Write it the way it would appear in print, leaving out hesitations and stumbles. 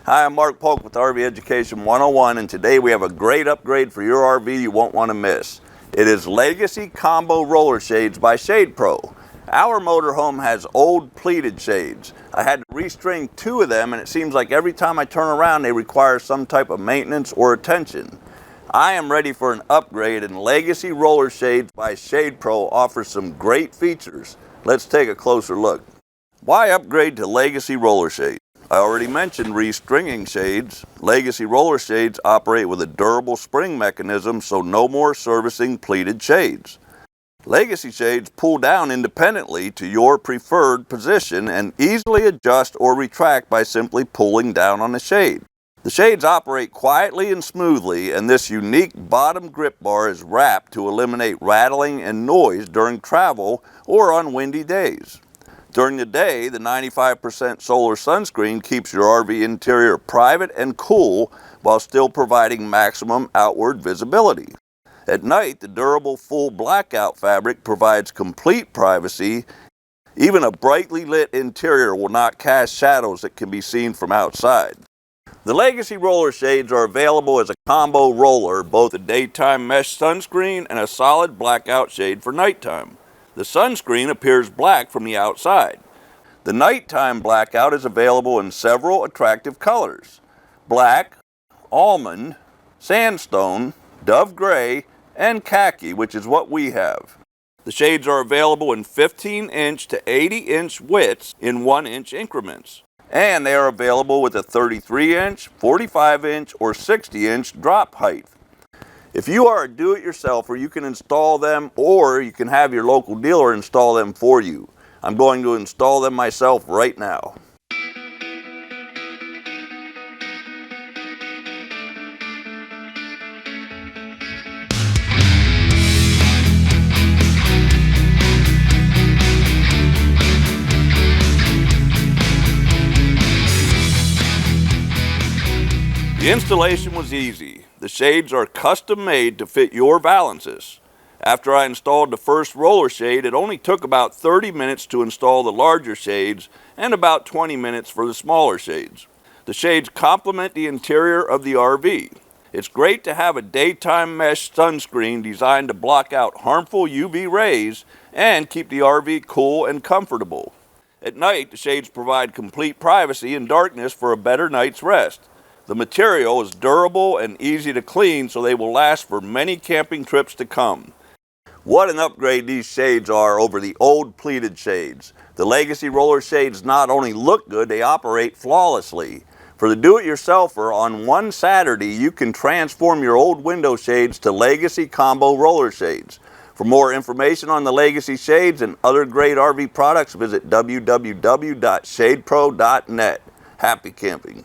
Hi, I'm Mark Polk with RV Education 101, and today we have a great upgrade for your RV you won't want to miss. It is Legacy Combo Roller Shades by ShadePro. Our motorhome has old pleated shades. I had to restring 2 of them, and it seems like every time I turn around they require some type of maintenance or attention. I am ready for an upgrade, and Legacy Roller Shades by ShadePro offers some great features. Let's take a closer look. Why upgrade to Legacy Roller Shades? I already mentioned restringing shades. Legacy roller shades operate with a durable spring mechanism, so no more servicing pleated shades. Legacy shades pull down independently to your preferred position and easily adjust or retract by simply pulling down on the shade. The shades operate quietly and smoothly, and this unique bottom grip bar is wrapped to eliminate rattling and noise during travel or on windy days. During the day, the 95% solar sunscreen keeps your RV interior private and cool while still providing maximum outward visibility. At night, the durable full blackout fabric provides complete privacy. Even a brightly lit interior will not cast shadows that can be seen from outside. The Legacy roller shades are available as a combo roller, both a daytime mesh sunscreen and a solid blackout shade for nighttime. The sunscreen appears black from the outside. The nighttime blackout is available in several attractive colors: black, almond, sandstone, dove gray, and khaki, which is what we have. The shades are available in 15-inch to 80-inch widths in 1-inch increments. And they are available with a 33-inch, 45-inch, or 60-inch drop height. If you are a do-it-yourselfer, you can install them, or you can have your local dealer install them for you. I'm going to install them myself right now. The installation was easy. The shades are custom made to fit your valances. After I installed the first roller shade, it only took about 30 minutes to install the larger shades and about 20 minutes for the smaller shades. The shades complement the interior of the RV. It's great to have a daytime mesh sunscreen designed to block out harmful UV rays and keep the RV cool and comfortable. At night, the shades provide complete privacy and darkness for a better night's rest. The material is durable and easy to clean, so they will last for many camping trips to come. What an upgrade these shades are over the old pleated shades. The Legacy roller shades not only look good, they operate flawlessly. For the do-it-yourselfer, on one Saturday, you can transform your old window shades to Legacy Combo Roller Shades. For more information on the Legacy shades and other great RV products, visit www.shadepro.net. Happy camping.